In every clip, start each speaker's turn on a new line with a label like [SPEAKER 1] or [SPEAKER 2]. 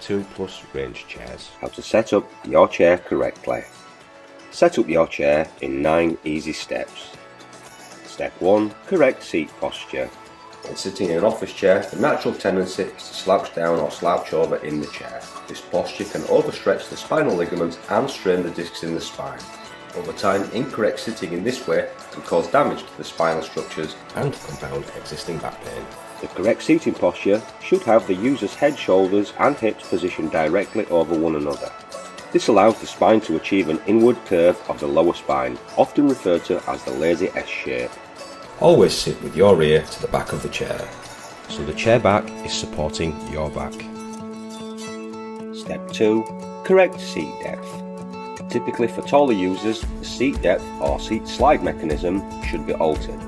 [SPEAKER 1] 2+ range chairs.
[SPEAKER 2] How to set up your chair correctly. Set up your chair in 9 easy steps. Step 1. Correct seat posture. When sitting in an office chair, the natural tendency is to slouch down or slouch over in the chair. This posture can overstretch the spinal ligaments and strain the discs in the spine. Over time, incorrect sitting in this way can cause damage to the spinal structures and compound existing back pain. The correct seating posture should have the user's head, shoulders and hips positioned directly over one another. This allows the spine to achieve an inward curve of the lower spine, often referred to as the lazy S shape.
[SPEAKER 1] Always sit with your ear to the back of the chair, so the chair back is supporting your back.
[SPEAKER 2] Step 2. Correct seat depth. Typically for taller users, the seat depth or seat slide mechanism should be altered.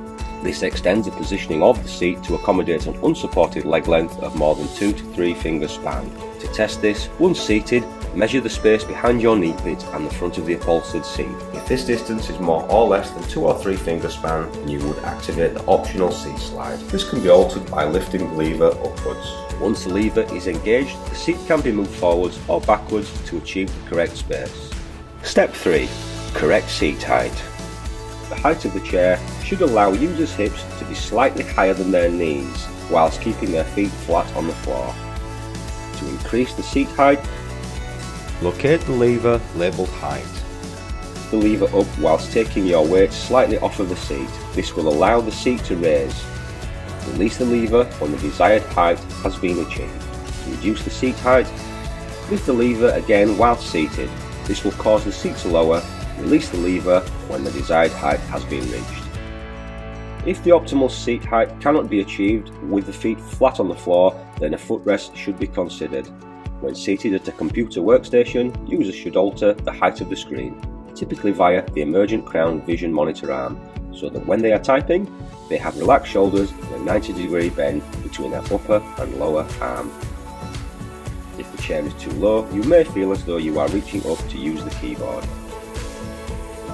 [SPEAKER 2] This extends the positioning of the seat to accommodate an unsupported leg length of more than 2 to 3 finger span. To test this, once seated, measure the space behind your knee pit and the front of the upholstered seat. If this distance is more or less than 2 or 3 finger span, then you would activate the optional seat slide. This can be altered by lifting the lever upwards. Once the lever is engaged, the seat can be moved forwards or backwards to achieve the correct space. Step 3. Correct seat height. The height of the chair should allow users' hips to be slightly higher than their knees, whilst keeping their feet flat on the floor. To increase the seat height,
[SPEAKER 1] locate the lever labelled height.
[SPEAKER 2] Lift the lever up whilst taking your weight slightly off of the seat. This will allow the seat to raise. Release the lever when the desired height has been achieved. To reduce the seat height, lift the lever again whilst seated. This will cause the seat to lower. Release the lever when the desired height has been reached. If the optimal seat height cannot be achieved with the feet flat on the floor, then a footrest should be considered. When seated at a computer workstation, users should alter the height of the screen, typically via the Emergent Crown Vision Monitor arm, so that when they are typing, they have relaxed shoulders and a 90-degree bend between their upper and lower arm. If the chair is too low, you may feel as though you are reaching up to use the keyboard.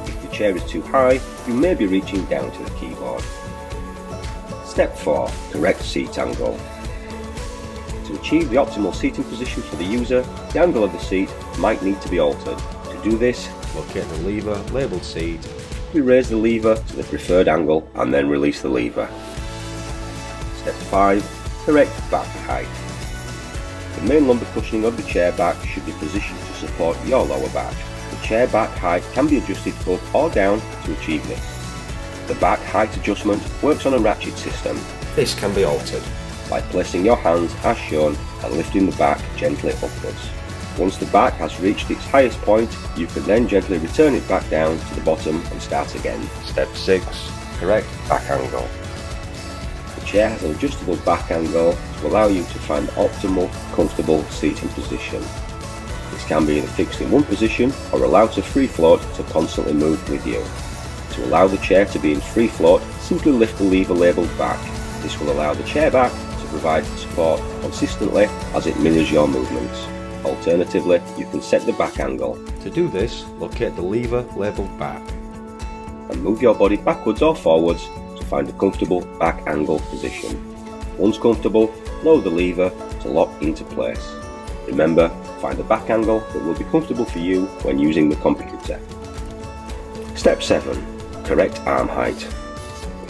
[SPEAKER 2] If the chair is too high, you may be reaching down to the keyboard. Step 4. Correct seat angle. To achieve the optimal seating position for the user, the angle of the seat might need to be altered. To do this,
[SPEAKER 1] locate the lever labelled seat.
[SPEAKER 2] We raise the lever to the preferred angle and then release the lever. Step 5. Correct back height. The main lumbar cushioning of the chair back should be positioned to support your lower back. The chair back height can be adjusted up or down to achieve this. The back height adjustment works on a ratchet system.
[SPEAKER 1] This can be altered
[SPEAKER 2] by placing your hands as shown and lifting the back gently upwards. Once the back has reached its highest point, you can then gently return it back down to the bottom and start again. Step 6. Correct back angle. The chair has an adjustable back angle to allow you to find the optimal, comfortable seating position. This can be either fixed in one position or allowed to free float to constantly move with you. To allow the chair to be in free float, simply lift the lever labelled back. This will allow the chair back to provide support consistently as it mirrors your movements. Alternatively, you can set the back angle.
[SPEAKER 1] To do this, locate the lever labelled back
[SPEAKER 2] and move your body backwards or forwards to find a comfortable back angle position. Once comfortable, lower the lever to lock into place. Remember, find a back angle that will be comfortable for you when using the computer. Step 7. Correct arm height.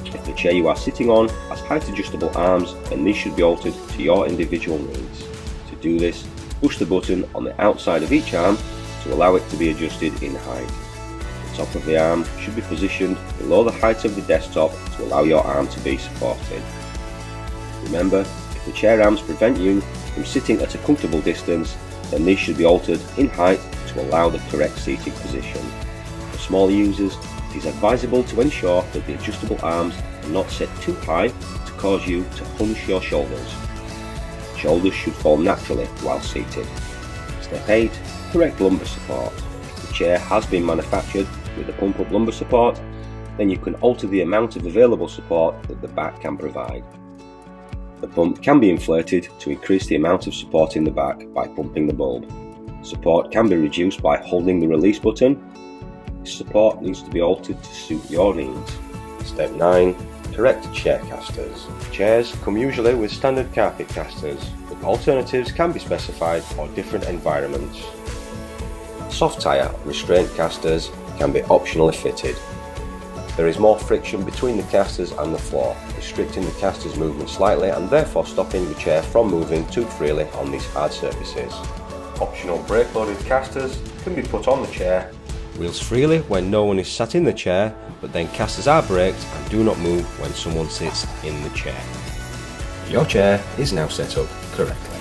[SPEAKER 2] If the chair you are sitting on has height adjustable arms, then these should be altered to your individual needs. To do this, push the button on the outside of each arm to allow it to be adjusted in height. The top of the arm should be positioned below the height of the desktop to allow your arm to be supported. Remember, if the chair arms prevent you from sitting at a comfortable distance, then these should be altered in height to allow the correct seating position. For small users, it is advisable to ensure that the adjustable arms are not set too high to cause you to hunch your shoulders. Shoulders should fall naturally while seated. Step 8. Correct lumbar support. If the chair has been manufactured with a pump-up lumbar support, then you can alter the amount of available support that the back can provide. The pump can be inflated to increase the amount of support in the back by pumping the bulb. Support can be reduced by holding the release button. This support needs to be altered to suit your needs. Step 9. Correct chair casters. Chairs come usually with standard carpet casters, but alternatives can be specified for different environments. Soft tyre restraint casters can be optionally fitted. There is more friction between the casters and the floor, restricting the caster's movement slightly and therefore stopping the chair from moving too freely on these hard surfaces. Optional brake-loaded casters can be put on the chair.
[SPEAKER 1] Wheels freely when no one is sat in the chair, but then casters are braked and do not move when someone sits in the chair. Your chair is now set up correctly.